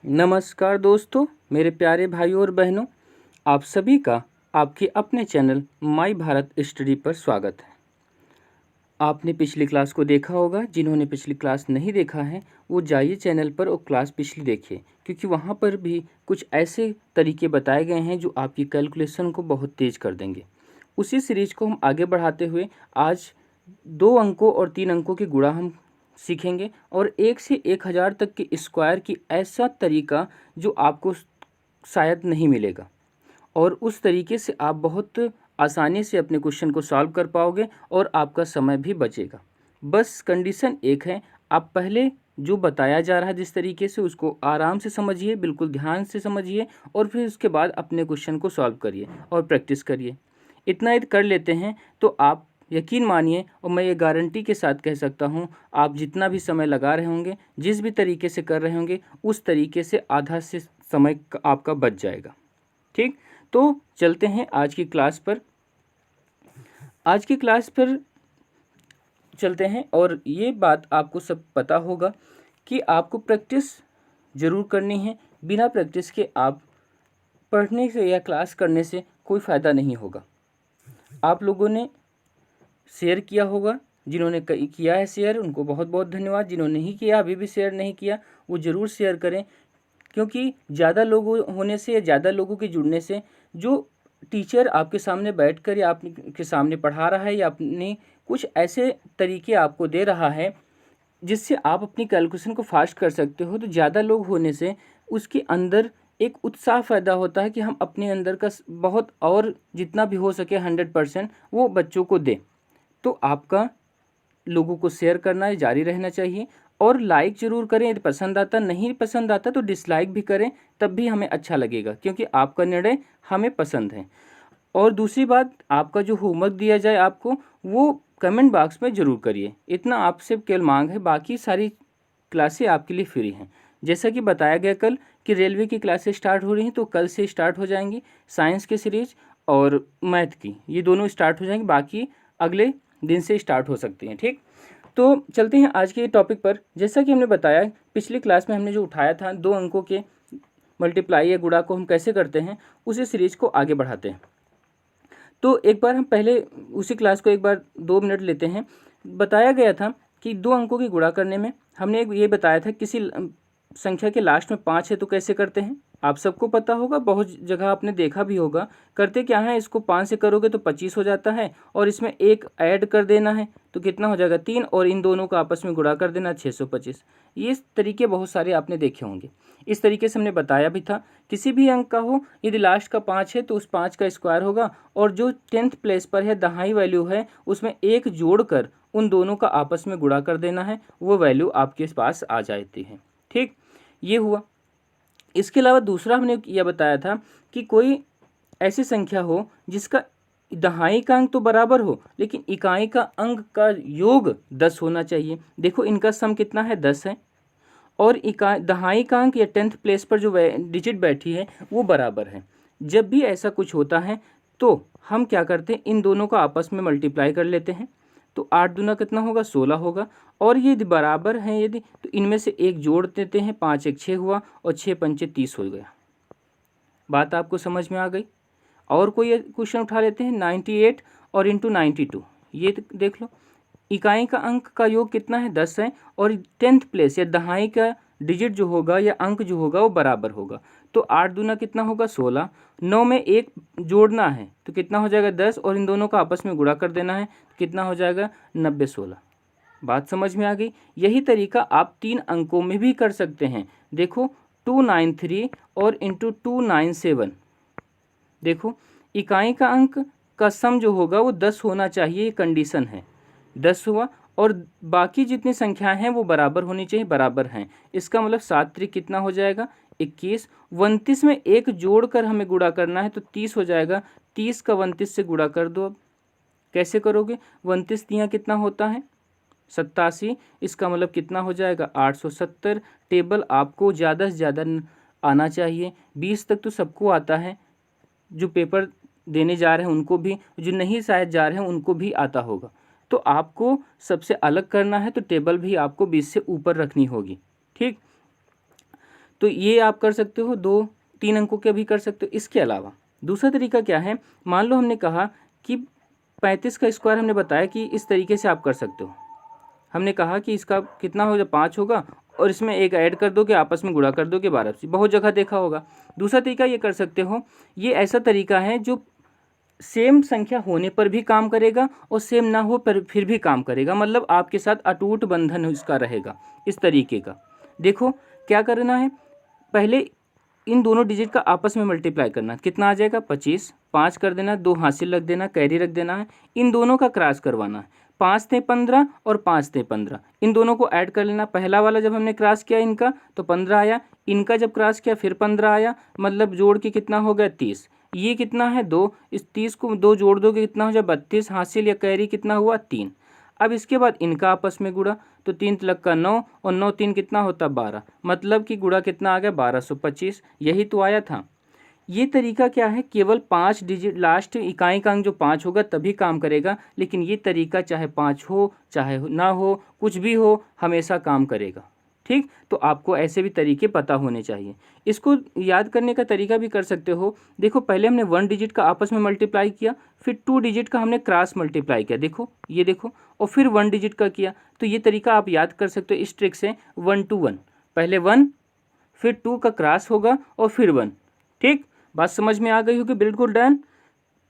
नमस्कार दोस्तों, मेरे प्यारे भाइयों और बहनों, आप सभी का आपके अपने चैनल माई भारत स्टडी पर स्वागत है। आपने पिछली क्लास को देखा होगा। जिन्होंने पिछली क्लास नहीं देखा है वो जाइए चैनल पर और क्लास पिछली देखिए, क्योंकि वहाँ पर भी कुछ ऐसे तरीके बताए गए हैं जो आपकी कैलकुलेशन को बहुत तेज़ कर देंगे। उसी सीरीज को हम आगे बढ़ाते हुए आज 2 अंकों और 3 अंकों के गुणा हम सीखेंगे और 1 से 1000 तक के स्क्वायर की ऐसा तरीका जो आपको शायद नहीं मिलेगा, और उस तरीके से आप बहुत आसानी से अपने क्वेश्चन को सॉल्व कर पाओगे और आपका समय भी बचेगा। बस कंडीशन एक है, आप पहले जो बताया जा रहा है जिस तरीके से उसको आराम से समझिए, बिल्कुल ध्यान से समझिए, और फिर उसके बाद अपने क्वेश्चन को सॉल्व करिए और प्रैक्टिस करिए। इतना यदि कर लेते हैं तो आप यकीन मानिए, और मैं ये गारंटी के साथ कह सकता हूँ, आप जितना भी समय लगा रहे होंगे, जिस भी तरीके से कर रहे होंगे, उस तरीके से आधा से समय आपका बच जाएगा। ठीक, तो चलते हैं आज की क्लास पर। आज की क्लास पर चलते हैं, और ये बात आपको सब पता होगा कि आपको प्रैक्टिस ज़रूर करनी है। बिना प्रैक्टिस के आप पढ़ने से या क्लास करने से कोई फ़ायदा नहीं होगा। आप लोगों ने शेयर किया होगा, जिन्होंने किया है शेयर उनको बहुत बहुत धन्यवाद। जिन्होंने नहीं किया, अभी भी शेयर नहीं किया, वो ज़रूर शेयर करें, क्योंकि ज़्यादा लोगों होने से या ज़्यादा लोगों के जुड़ने से जो टीचर आपके सामने बैठकर या आपके सामने पढ़ा रहा है या अपने कुछ ऐसे तरीके आपको दे रहा है जिससे आप अपनी कैलकुलेशन को फास्ट कर सकते हो, तो ज़्यादा लोग होने से उसके अंदर एक उत्साह पैदा होता है कि हम अपने अंदर का बहुत और जितना भी हो सके 100% वो बच्चों को दें। तो आपका लोगों को शेयर करना जारी रहना चाहिए, और लाइक ज़रूर करें यदि पसंद आता। नहीं पसंद आता तो डिसलाइक भी करें, तब भी हमें अच्छा लगेगा, क्योंकि आपका निर्णय हमें पसंद है। और दूसरी बात, आपका जो होमवर्क दिया जाए आपको, वो कमेंट बॉक्स में ज़रूर करिए। इतना आपसे केवल मांग है, बाकी सारी क्लासें आपके लिए फ्री हैं। जैसा कि बताया गया कल कि रेलवे की क्लासें स्टार्ट हो रही हैं, तो कल से स्टार्ट हो जाएंगी। साइंस की सीरीज और मैथ की, ये दोनों स्टार्ट हो जाएंगी, बाकी अगले दिन से स्टार्ट हो सकती हैं। ठीक, तो चलते हैं आज के टॉपिक पर। जैसा कि हमने बताया पिछली क्लास में हमने जो उठाया था 2 अंकों के मल्टीप्लाई या गुणा को हम कैसे करते हैं, उसी सीरीज़ को आगे बढ़ाते हैं। तो एक बार हम पहले उसी क्लास को एक बार 2 मिनट लेते हैं। बताया गया था कि 2 अंकों की गुणा करने में हमने ये बताया था, किसी संख्या के लास्ट में 5 है तो कैसे करते हैं, आप सबको पता होगा, बहुत जगह आपने देखा भी होगा। करते क्या है, इसको 5 से करोगे तो 25 हो जाता है, और इसमें एक ऐड कर देना है तो कितना हो जाएगा 3, और इन दोनों का आपस में गुणा कर देना 625। ये तरीके बहुत सारे आपने देखे होंगे। इस तरीके से हमने बताया भी था, किसी भी अंक का हो, यदि लास्ट का 5 है तो उस 5 का स्क्वायर होगा, और जो 10th प्लेस पर है दहाई वैल्यू है उसमें एक जोड़कर उन दोनों का आपस में गुणा कर देना है, वो वैल्यू आपके पास आ जाती है। ठीक, ये हुआ। इसके अलावा दूसरा हमने यह बताया था कि कोई ऐसी संख्या हो जिसका दहाई का अंक तो बराबर हो, लेकिन इकाई का अंक का योग 10 होना चाहिए। देखो इनका सम कितना है, 10 है, और इकाई दहाई का अंक या 10th प्लेस पर जो डिजिट बैठी है वो बराबर है। जब भी ऐसा कुछ होता है तो हम क्या करते हैं, इन दोनों का आपस में मल्टीप्लाई कर लेते हैं। तो 8 दूना कितना होगा, 16 होगा, और ये बराबर हैं यदि, तो इनमें से एक जोड़ देते हैं, 5 एक 6 हुआ, और 6 पंचे 30 हो गया। बात आपको समझ में आ गई। और कोई क्वेश्चन उठा लेते हैं, 98 और इंटू 92, ये देख लो। इकाई का अंक का योग कितना है, 10 है, और 10th प्लेस या दहाई का डिजिट जो होगा या अंक जो होगा वो बराबर होगा। तो 8 दूना कितना होगा, 16, 9 में एक जोड़ना है तो कितना हो जाएगा, 10, और इन दोनों का आपस में गुणा कर देना है तो कितना हो जाएगा, 90 16। बात समझ में आ गई। यही तरीका आप 3 अंकों में भी कर सकते हैं। देखो 293 और इंटू 297, देखो इकाई का अंक का सम जो होगा वो 10 होना चाहिए, ये कंडीशन है, 10 हुआ, और बाकी जितनी संख्याएं हैं वो बराबर होनी चाहिए, बराबर हैं। इसका मतलब 7 त्रिक कितना हो जाएगा, 21। 29 में एक जोड़कर हमें गुणा करना है तो 30 हो जाएगा। 30 का 29 से गुणा कर दो। अब कैसे करोगे, 29 दिया कितना होता है, 87। इसका मतलब कितना हो जाएगा, 870। टेबल आपको ज़्यादा से ज़्यादा आना चाहिए, 20 तक तो सबको आता है, जो पेपर देने जा रहे हैं उनको भी, जो नहीं शायद जा रहे हैं उनको भी आता होगा। तो आपको सबसे अलग करना है तो टेबल भी आपको 20 से ऊपर रखनी होगी। ठीक, तो ये आप कर सकते हो, 2-3 अंकों के भी कर सकते हो। इसके अलावा दूसरा तरीका क्या है, मान लो हमने कहा कि 35 का स्क्वायर हमने बताया कि इस तरीके से आप कर सकते हो। हमने कहा कि इसका कितना होगा, 5 होगा और इसमें एक ऐड कर दो कि आपस में गुणा कर दो कि 12 से, बहुत जगह देखा होगा। दूसरा तरीका ये कर सकते हो, ये ऐसा तरीका है जो सेम संख्या होने पर भी काम करेगा और सेम ना हो पर फिर भी काम करेगा, मतलब आपके साथ अटूट बंधन इसका रहेगा। इस तरीके का देखो क्या करना है, पहले इन दोनों डिजिट का आपस में मल्टीप्लाई करना। कितना आ जाएगा, 25, 5 कर देना, 2 हासिल रख देना, कैरी रख देना है। इन दोनों का क्रॉस करवाना है, 5 थे 15 और 5 थे 15, इन दोनों को ऐड कर लेना। पहला वाला जब हमने क्रॉस किया इनका तो 15 आया, इनका जब क्रॉस किया फिर 15 आया, मतलब जोड़ के कितना हो गया 30। ये कितना है 2, इस 30 को 2 जोड़ दोगे कितना हो जाए 32, हासिल या कैरी कितना हुआ 3। अब इसके बाद इनका आपस में गुणा, तो 3 तिलक का 9 और 9 3 कितना होता 12, मतलब कि गुणा कितना आ गया 1225, यही तो आया था। ये तरीका क्या है, केवल 5 डिजिट लास्ट इकाई का अंक जो 5 होगा तभी काम करेगा, लेकिन ये तरीका चाहे 5 हो चाहे ना हो, कुछ भी हो, हमेशा काम करेगा। ठीक, तो आपको ऐसे भी तरीके पता होने चाहिए। इसको याद करने का तरीका भी कर सकते हो। देखो पहले हमने 1 डिजिट का आपस में मल्टीप्लाई किया, फिर 2 डिजिट का हमने क्रॉस मल्टीप्लाई किया, देखो ये देखो, और फिर 1 डिजिट का किया। तो ये तरीका आप याद कर सकते हो इस ट्रिक से, 1 to 1, पहले 1 फिर 2 का क्रॉस होगा और फिर 1। ठीक, बात समझ में आ गई होगी, बिल्कुल डन।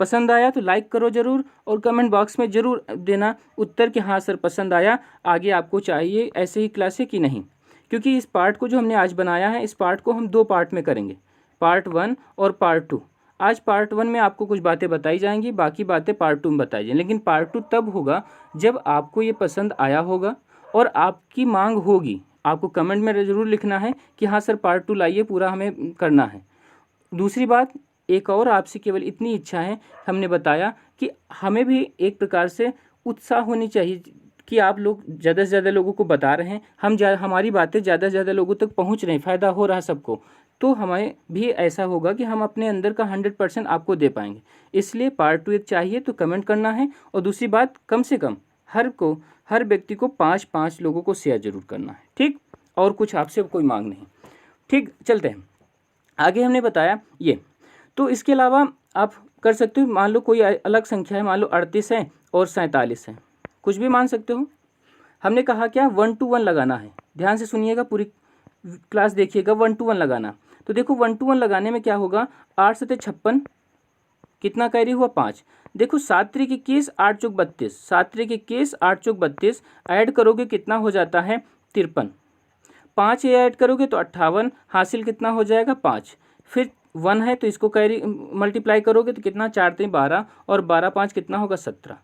पसंद आया तो लाइक करो ज़रूर और कमेंट बॉक्स में ज़रूर देना उत्तर कि हाँ सर पसंद आया, आगे आपको चाहिए ऐसे ही क्लासें कि नहीं। क्योंकि इस पार्ट को जो हमने आज बनाया है, इस पार्ट को हम 2 पार्ट में करेंगे, पार्ट 1 और पार्ट 2। आज पार्ट 1 में आपको कुछ बातें बताई जाएंगी, बाकी बातें पार्ट 2 में बताई जाएंगी। लेकिन पार्ट 2 तब होगा जब आपको ये पसंद आया होगा और आपकी मांग होगी। आपको कमेंट में ज़रूर लिखना है कि हाँ सर पार्ट 2 लाइए, पूरा हमें करना है। दूसरी बात, एक और आपसे केवल इतनी इच्छा है, हमने बताया कि हमें भी एक प्रकार से उत्साह होनी चाहिए कि आप लोग ज़्यादा से ज़्यादा लोगों को बता रहे हैं, हमारी बातें ज़्यादा से ज़्यादा लोगों तक पहुंच रही हैं, फ़ायदा हो रहा है सबको, तो हमें भी ऐसा होगा कि हम अपने अंदर का 100% आपको दे पाएंगे। इसलिए पार्ट 2 एक चाहिए तो कमेंट करना है। और दूसरी बात, कम से कम हर व्यक्ति को 5-5 लोगों को शेयर जरूर करना है। ठीक, और कुछ आपसे कोई मांग नहीं। ठीक, चलते हैं आगे। हमने बताया ये, तो इसके अलावा आप कर सकते हो, मान लो कोई अलग संख्या है, मान लो 38 है और 47 है, कुछ भी मान सकते हो। हमने कहा क्या, 1 to 1 लगाना है। ध्यान से सुनिएगा, पूरी क्लास देखिएगा, 1 to 1 लगाना। तो देखो 1 to 1 लगाने में क्या होगा, 8 7 56, कितना कैरी हुआ 5। देखो 7 3 21, 8 चौक 32, 7 3 21, 8 चौक 32, ऐड करोगे कितना हो जाता है 53। 5 ये ऐड करोगे तो 58, हासिल कितना हो जाएगा 5। फिर 1 है तो इसको कैरी मल्टीप्लाई करोगे तो कितना, 4 3 12 और 12 5 कितना होगा 17।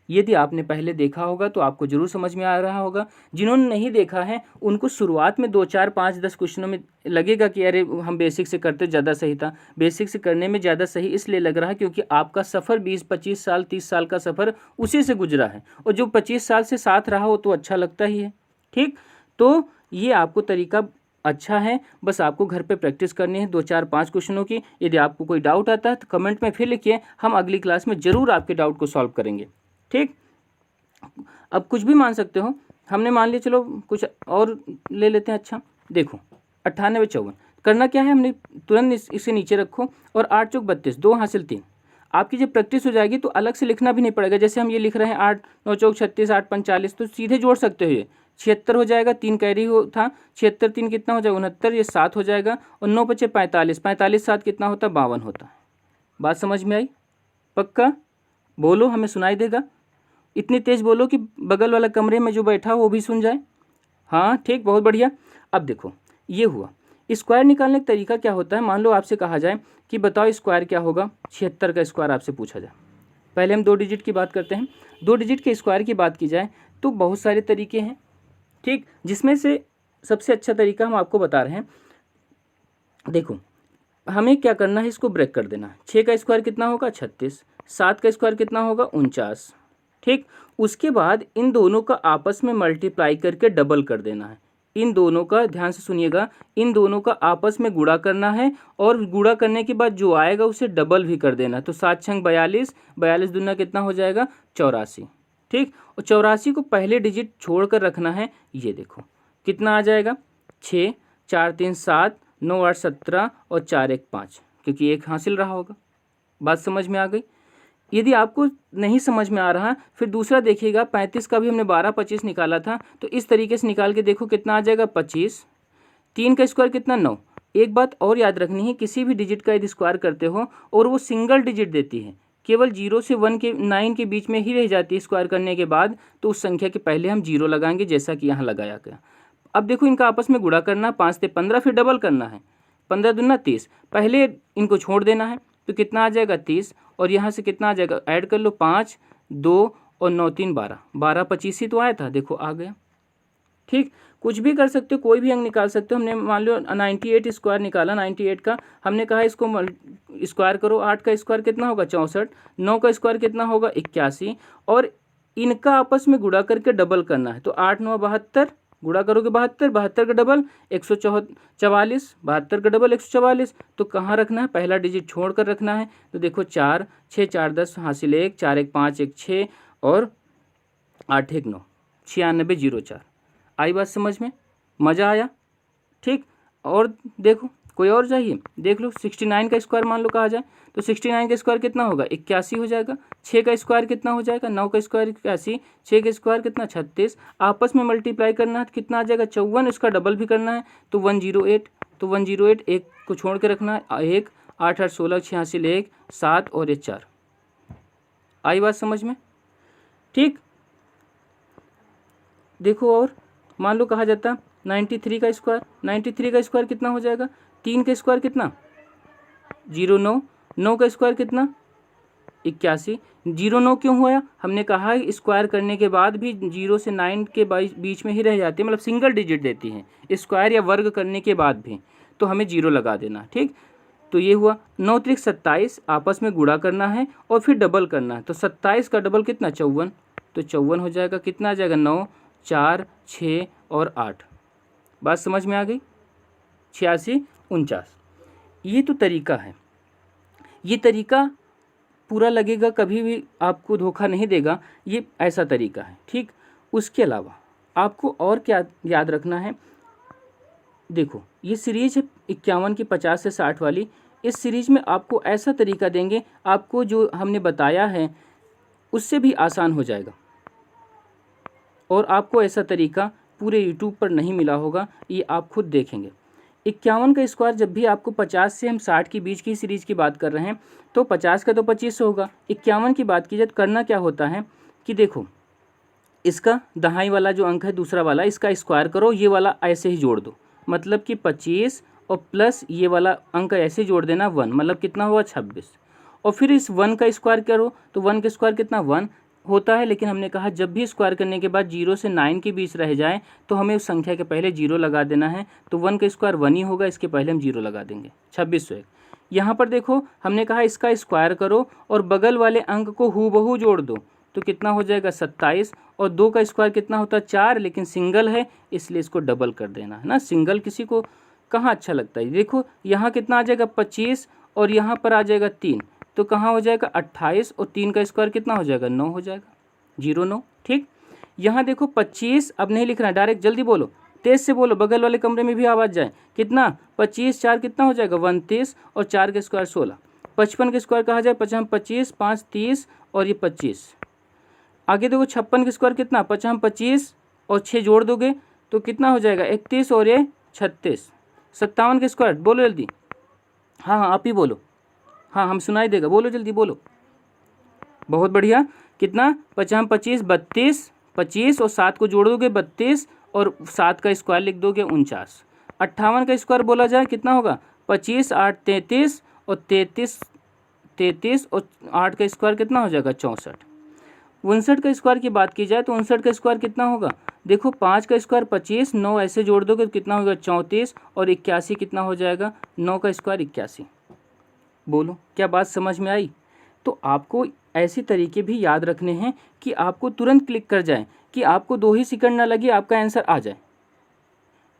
यदि आपने पहले देखा होगा तो आपको जरूर समझ में आ रहा होगा। जिन्होंने नहीं देखा है उनको शुरुआत में 2 4 5 10 क्वेश्चनों में लगेगा कि अरे हम बेसिक से करते ज़्यादा सही था। बेसिक से करने में ज़्यादा सही इसलिए लग रहा है क्योंकि आपका सफ़र 20-25 साल 30 साल का सफ़र उसी से गुजरा है, और जो 25 साल से साथ रहा हो तो अच्छा लगता ही है। ठीक, तो ये आपको तरीका अच्छा है, बस आपको घर पे प्रैक्टिस करनी है 2 4 5 क्वेश्चनों की। यदि आपको कोई डाउट आता है तो कमेंट में फिर लिखिए, हम अगली क्लास में ज़रूर आपके डाउट को सॉल्व करेंगे। ठीक, अब कुछ भी मान सकते हो। हमने मान लिया, चलो कुछ और ले लेते हैं। अच्छा देखो 98 54 करना क्या है, हमने तुरंत इसे नीचे रखो और 8 चौक 32, 2 हासिल 3। आपकी जब प्रैक्टिस हो जाएगी तो अलग से लिखना भी नहीं पड़ेगा। जैसे हम ये लिख रहे हैं 8 9 चौक 36, 8 5 40, तो सीधे जोड़ सकते हो। ये 76 हो जाएगा, 3 कैरी हो था, 76 3 कितना हो जाएगा 69, ये 7 हो जाएगा, और 9 बचे 45, 45 7 कितना होता है 52 होता है। बात समझ में आई? पक्का बोलो, हमें सुनाई देगा। इतनी तेज़ बोलो कि बगल वाला कमरे में जो बैठा हो वो भी सुन जाए। हाँ ठीक, बहुत बढ़िया। अब देखो ये हुआ। स्क्वायर निकालने का तरीका क्या होता है, मान लो आपसे कहा जाए कि बताओ स्क्वायर क्या होगा, 76 का स्क्वायर आपसे पूछा जाए। पहले हम 2 डिजिट की बात करते हैं। 2 डिजिट के स्क्वायर की बात की जाए तो बहुत सारे तरीके हैं। ठीक, जिसमें से सबसे अच्छा तरीका हम आपको बता रहे हैं। देखो हमें क्या करना है, इसको ब्रेक कर देना। 6 का स्क्वायर कितना होगा 36, 7 का स्क्वायर कितना होगा 49। ठीक, उसके बाद इन दोनों का आपस में मल्टीप्लाई करके डबल कर देना है। इन दोनों का, ध्यान से सुनिएगा, इन दोनों का आपस में गुणा करना है, और गुणा करने के बाद जो आएगा उसे डबल भी कर देना। तो 7 छंग 42, 42 दूना कितना हो जाएगा 84। ठीक, और 84 को पहले डिजिट छोड़ कर रखना है। ये देखो कितना आ जाएगा 6, 4 3 7, 9 8 17 और 4 1 5, क्योंकि 1 हासिल रहा होगा। बात समझ में आ गई। यदि आपको नहीं समझ में आ रहा फिर दूसरा देखिएगा, 35 का भी हमने 12 25 निकाला था, तो इस तरीके से निकाल के देखो कितना आ जाएगा 25। 3 का स्क्वायर कितना 9। एक बात और याद रखनी है, किसी भी डिजिट का यदि स्क्वायर करते हो और वो सिंगल डिजिट देती है, केवल 0 से 1 के 9 के बीच में ही रह जाती है स्क्वायर करने के बाद, तो उस संख्या के पहले हम 0 लगाएंगे, जैसा कि यहाँ लगाया गया। अब देखो इनका आपस में गुणा करना, 5 से 15, फिर डबल करना है, 15 दूना 30, पहले इनको छोड़ देना है, तो कितना आ जाएगा 30, और यहाँ से कितना आ जाएगा, ऐड कर लो 5 2 और 9 3 12, 12 25 ही तो आया था, देखो आ गया। ठीक, कुछ भी कर सकते हो, कोई भी अंक निकाल सकते हो। हमने मान लो 98 स्क्वायर निकाला, 98 का हमने कहा इसको स्क्वायर करो। 8 का स्क्वायर कितना होगा 64, 9 का स्क्वायर कितना होगा 81, और इनका आपस में गुणा करके डबल करना है। तो 8 9 72, गुणा करोगे 72, 72 का डबल 144, 72 का डबल 144, तो कहाँ रखना है, पहला डिजिट छोड़ कर रखना है। तो देखो 4 6 4 10 हासिल 1, 4 1 5 1 6 और 8 1 9, 96 04। आई बात समझ में, मज़ा आया। ठीक, और देखो कोई और चाहिए, देख लो 69 का स्क्वायर मान लो कहा जाए, तो 69 का स्क्वायर कितना होगा 81 हो जाएगा। 6 का स्क्वायर कितना हो जाएगा 9 का स्क्वायर 81, 6 का स्क्वायर कितना 36, आपस में मल्टीप्लाई करना है तो कितना आ जाएगा 54, इसका डबल भी करना है तो 108, तो 108, एक को छोड़ के रखना है, 1 8 8 16 86 1 7 और 1 4। आई बात समझ में। ठीक, देखो और मान लो कहा जाता 93 का स्क्वायर, 93 का स्क्वायर कितना हो जाएगा, 3 का स्क्वायर कितना 09, 9 का स्क्वायर कितना 81, 09 क्यों हुआ, हमने कहा स्क्वायर करने के बाद भी 0 से 9 के बीच में ही रह जाती है, मतलब सिंगल डिजिट देती हैं स्क्वायर या वर्ग करने के बाद भी, तो हमें 0 लगा देना। ठीक, तो ये हुआ। 9 3 27, आपस में गुणा करना है और फिर डबल करना है, तो 27 का डबल कितना 54, तो 54 हो जाएगा, कितना आ जाएगा 9 4 6 और 8। बात समझ में आ गई। 86 49, ये तो तरीका है, ये तरीका पूरा लगेगा, कभी भी आपको धोखा नहीं देगा, ये ऐसा तरीका है। ठीक, उसके अलावा आपको और क्या याद रखना है, देखो ये सीरीज है 51 की 50 से 60 वाली, इस सीरीज में आपको ऐसा तरीका देंगे, आपको जो हमने बताया है उससे भी आसान हो जाएगा, और आपको ऐसा तरीका पूरे यूट्यूब पर नहीं मिला होगा, ये आप खुद देखेंगे। 51 का स्क्वायर जब भी आपको 50 से हम 60 के बीच की सीरीज़ की बात कर रहे हैं, तो 50 का तो 25 होगा, 51 की बात की जाए तो करना क्या होता है कि देखो इसका दहाई वाला जो अंक है दूसरा वाला, इसका स्क्वायर करो, ये वाला ऐसे ही जोड़ दो, मतलब कि 25 और प्लस ये वाला अंक ऐसे जोड़ देना 1, मतलब कितना हुआ 26, और फिर इस 1 का स्क्वायर करो, तो 1 का स्क्वायर कितना 1 होता है, लेकिन हमने कहा जब भी स्क्वायर करने के बाद 0 से 9 के बीच रह जाए तो हमें उस संख्या के पहले 0 लगा देना है, तो 1 का स्क्वायर 1 ही होगा, इसके पहले हम 0 लगा देंगे। 2601, यहाँ पर देखो हमने कहा इसका स्क्वायर करो और बगल वाले अंक को हूबहू जोड़ दो, तो कितना हो जाएगा 27, और 2 का स्क्वायर कितना होता है 4, लेकिन सिंगल है इसलिए इसको डबल कर देना है ना, सिंगल किसी को कहाँ अच्छा लगता है। देखो यहाँ कितना आ जाएगा 25 और यहाँ पर आ जाएगा 3, तो कहाँ हो जाएगा 28, और 3 का स्क्वायर कितना हो जाएगा 9 हो जाएगा, 09। ठीक, यहाँ देखो 25 अब नहीं लिखना, डायरेक्ट जल्दी बोलो, तेज से बोलो, बगल वाले कमरे में भी आवाज़ जाए। कितना 25 4 कितना हो जाएगा 29, और 4 का स्क्वायर 16। 55 का स्क्वायर कहा जाए 25 5 30 और ये 25। आगे देखो 56 का स्क्वायर कितना 25 और 6 जोड़ दोगे तो कितना हो जाएगा 31 और ये 36। 57 का स्क्वायर बोलो जल्दी, हाँ हाँ आप ही बोलो, हाँ हम सुनाई देगा, बोलो जल्दी बोलो। बहुत बढ़िया, कितना 55 32, 25 और 7 को जोड़ दोगे 32 और 7 का स्क्वायर लिख दोगे 49। 58 का स्क्वायर बोला जाए कितना होगा 25 8 33 और 33 और 8 का स्क्वायर कितना हो जाएगा 64। 59 का स्क्वायर की बात की जाए तो 59 का स्क्वायर कितना होगा, देखो 5 का स्क्वायर 25, 9 ऐसे जोड़ दोगे तो कितना होगा 34, और 81 कितना हो जाएगा 9 का स्क्वायर 81। बोलो क्या बात समझ में आई। तो आपको ऐसे तरीके भी याद रखने हैं कि आपको तुरंत क्लिक कर जाए, कि आपको 2 ही सेकंड ना लगे आपका आंसर आ जाए।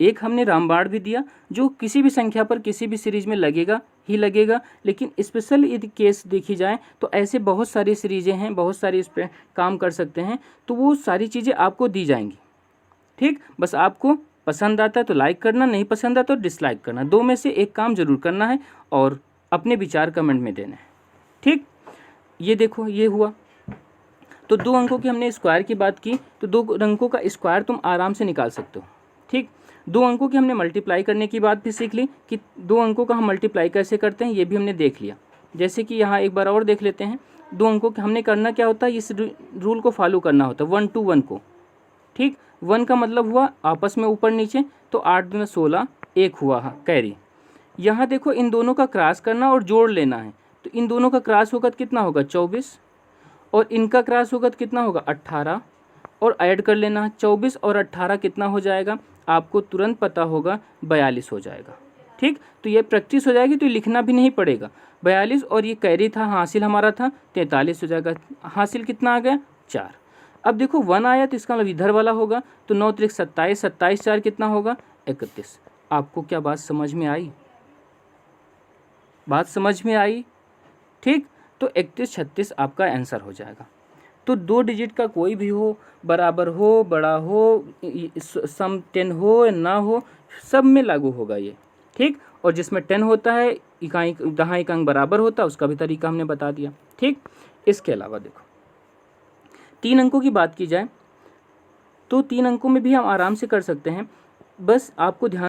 एक हमने रामबाण भी दिया जो किसी भी संख्या पर किसी भी सीरीज में लगेगा ही लगेगा, लेकिन स्पेशल यदि केस देखी जाए तो ऐसे बहुत सारी सीरीजें हैं, बहुत सारी इस पर काम कर सकते हैं, तो वो सारी चीज़ें आपको दी जाएंगी। ठीक, बस आपको पसंद आता है तो लाइक करना, नहीं पसंद आता तो डिसलाइक करना, 2 में से एक काम जरूर करना है और अपने विचार कमेंट में देने हैं। ठीक, ये देखो ये हुआ। तो 2 अंकों की हमने स्क्वायर की बात की, तो 2 अंकों का स्क्वायर तुम आराम से निकाल सकते हो। ठीक, 2 अंकों की हमने मल्टीप्लाई करने की बात भी सीख ली कि 2 अंकों का हम मल्टीप्लाई कैसे करते हैं, ये भी हमने देख लिया। जैसे कि यहाँ एक बार और देख लेते हैं। 2 अंकों के हमने करना क्या होता है, इस रूल को फॉलो करना होता है, 1 to 1 को। ठीक, 1 का मतलब हुआ आपस में ऊपर नीचे, तो 8 दूना 16, 1 हुआ कैरी। यहाँ देखो इन दोनों का क्रॉस करना और जोड़ लेना है, तो इन दोनों का क्रॉस होगा तो कितना होगा 24, और इनका क्रॉस होगा तो कितना होगा 18, और ऐड कर लेना है 24 और 18 कितना हो जाएगा, आपको तुरंत पता होगा 42 हो जाएगा। ठीक, तो ये प्रैक्टिस हो जाएगी, तो लिखना भी नहीं पड़ेगा। 42 और ये कैरी था, हासिल हमारा था 43 हो जाएगा। हासिल कितना आ गया 4। अब देखो 1 आया तो इसका मतलब इधर वाला होगा, तो 9 त्रिक 27, 27 4 कितना होगा 31। आपको क्या बात समझ में आई? बात समझ में आई? ठीक, तो 31 36 आपका आंसर हो जाएगा। तो 2 डिजिट का कोई भी हो, बराबर हो, बड़ा हो, सम 10 हो या ना हो, सब में लागू होगा ये। ठीक, और जिसमें 10 होता है, इकाई दहाई का अंक बराबर होता है, उसका भी तरीका हमने बता दिया। ठीक, इसके अलावा देखो 3 अंकों की बात की जाए तो 3 अंकों में भी हम आराम से कर सकते हैं। बस आपको ध्यान